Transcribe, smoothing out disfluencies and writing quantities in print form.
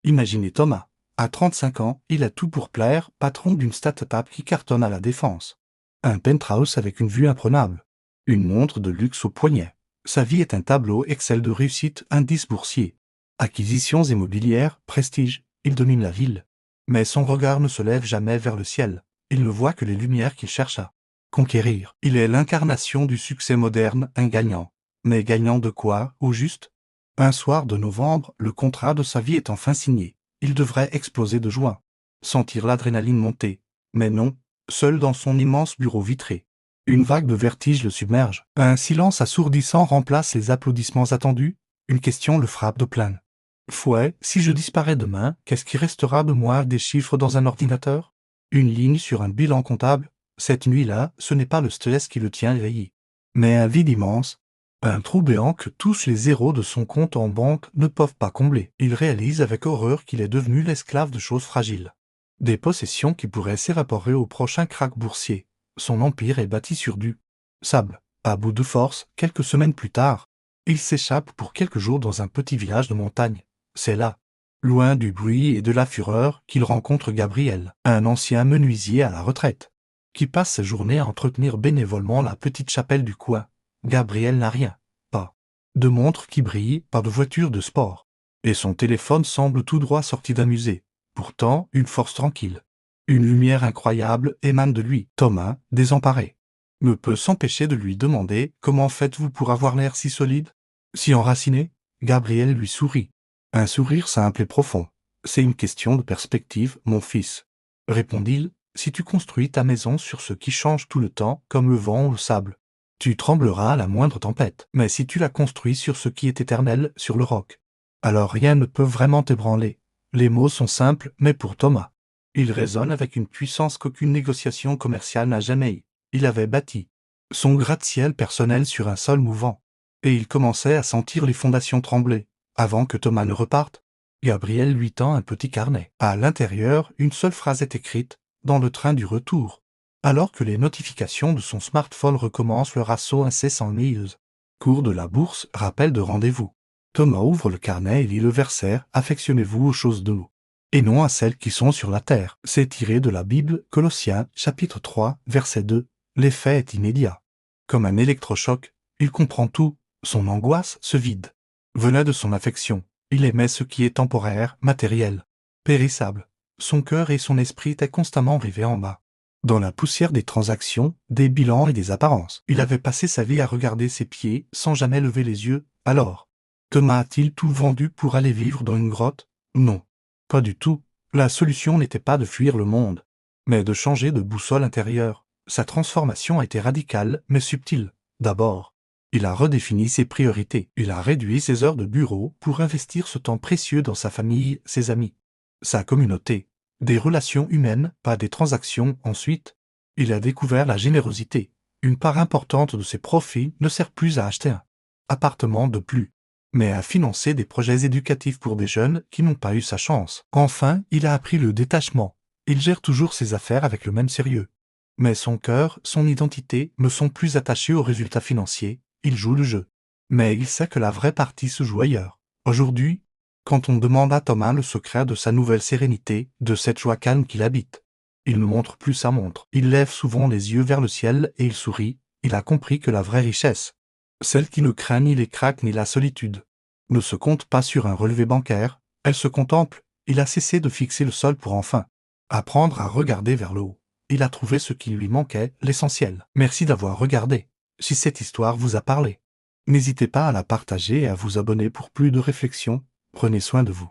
Imaginez Thomas. À 35 ans, il a tout pour plaire, patron d'une start-up qui cartonne à la défense. Un penthouse avec une vue imprenable. Une montre de luxe au poignet. Sa vie est un tableau Excel de réussite, indice boursier. Acquisitions immobilières, prestige, il domine la ville. Mais son regard ne se lève jamais vers le ciel. Il ne voit que les lumières qu'il cherche à conquérir. Il est l'incarnation du succès moderne, un gagnant. Mais gagnant de quoi, au juste? Un soir de novembre, le contrat de sa vie est enfin signé. Il devrait exploser de joie. Sentir l'adrénaline monter. Mais non, seul dans son immense bureau vitré. Une vague de vertige le submerge. Un silence assourdissant remplace les applaudissements attendus. Une question le frappe de plein fouet. Si je disparais demain, qu'est-ce qui restera de moi? Des chiffres dans un ordinateur? Une ligne sur un bilan comptable? Cette nuit-là, ce n'est pas le stress qui le tient éveillé, mais un vide immense. Un trou béant que tous les zéros de son compte en banque ne peuvent pas combler. Il réalise avec horreur qu'il est devenu l'esclave de choses fragiles. Des possessions qui pourraient s'évaporer au prochain krach boursier. Son empire est bâti sur du sable. À bout de force, quelques semaines plus tard, il s'échappe pour quelques jours dans un petit village de montagne. C'est là, loin du bruit et de la fureur, qu'il rencontre Gabriel, un ancien menuisier à la retraite, qui passe ses journées à entretenir bénévolement la petite chapelle du coin. Gabriel n'a rien, pas de montre qui brille, pas de voiture de sport. Et son téléphone semble tout droit sorti d'un musée. Pourtant, une force tranquille. Une lumière incroyable émane de lui. Thomas, désemparé, ne peut s'empêcher de lui demander « Comment faites-vous pour avoir l'air si solide, si enraciné ?» Gabriel lui sourit. Un sourire simple et profond. « C'est une question de perspective, mon fils. » Répondit-il, « Si tu construis ta maison sur ce qui change tout le temps, comme le vent ou le sable, tu trembleras à la moindre tempête. Mais si tu la construis sur ce qui est éternel, sur le roc, alors rien ne peut vraiment t'ébranler. » Les mots sont simples, mais pour Thomas, ils résonnent avec une puissance qu'aucune négociation commerciale n'a jamais eue. Il avait bâti son gratte-ciel personnel sur un sol mouvant, et il commençait à sentir les fondations trembler. Avant que Thomas ne reparte, Gabriel lui tend un petit carnet. À l'intérieur, une seule phrase est écrite, dans le train du retour. Alors que les notifications de son smartphone recommencent leur assaut incessant mails. Cours de la bourse, rappel de rendez-vous. Thomas ouvre le carnet et lit le verset « Affectionnez-vous aux choses de l'eau, et non à celles qui sont sur la terre ». C'est tiré de la Bible, Colossiens, chapitre 3, verset 2. L'effet est immédiat. Comme un électrochoc, il comprend tout, son angoisse se vide. Venait de son affection, il aimait ce qui est temporaire, matériel, périssable. Son cœur et son esprit étaient constamment rivés en bas, dans la poussière des transactions, des bilans et des apparences. Il avait passé sa vie à regarder ses pieds sans jamais lever les yeux. Alors, Thomas a-t-il tout vendu pour aller vivre dans une grotte? Non, pas du tout. La solution n'était pas de fuir le monde, mais de changer de boussole intérieure. Sa transformation a été radicale, mais subtile. D'abord, il a redéfini ses priorités. Il a réduit ses heures de bureau pour investir ce temps précieux dans sa famille, ses amis, sa communauté. Des relations humaines, pas des transactions. Ensuite, il a découvert la générosité. Une part importante de ses profits ne sert plus à acheter un appartement de plus, mais à financer des projets éducatifs pour des jeunes qui n'ont pas eu sa chance. Enfin, il a appris le détachement. Il gère toujours ses affaires avec le même sérieux. Mais son cœur, son identité ne sont plus attachés aux résultats financiers. Il joue le jeu. Mais il sait que la vraie partie se joue ailleurs. Aujourd'hui, quand on demande à Thomas le secret de sa nouvelle sérénité, de cette joie calme qu'il habite, il ne montre plus sa montre. Il lève souvent les yeux vers le ciel et il sourit. Il a compris que la vraie richesse, celle qui ne craint ni les krachs ni la solitude, ne se compte pas sur un relevé bancaire, elle se contemple. Il a cessé de fixer le sol pour enfin apprendre à regarder vers le haut. Il a trouvé ce qui lui manquait, l'essentiel. Merci d'avoir regardé. Si cette histoire vous a parlé, n'hésitez pas à la partager et à vous abonner pour plus de réflexions. Prenez soin de vous.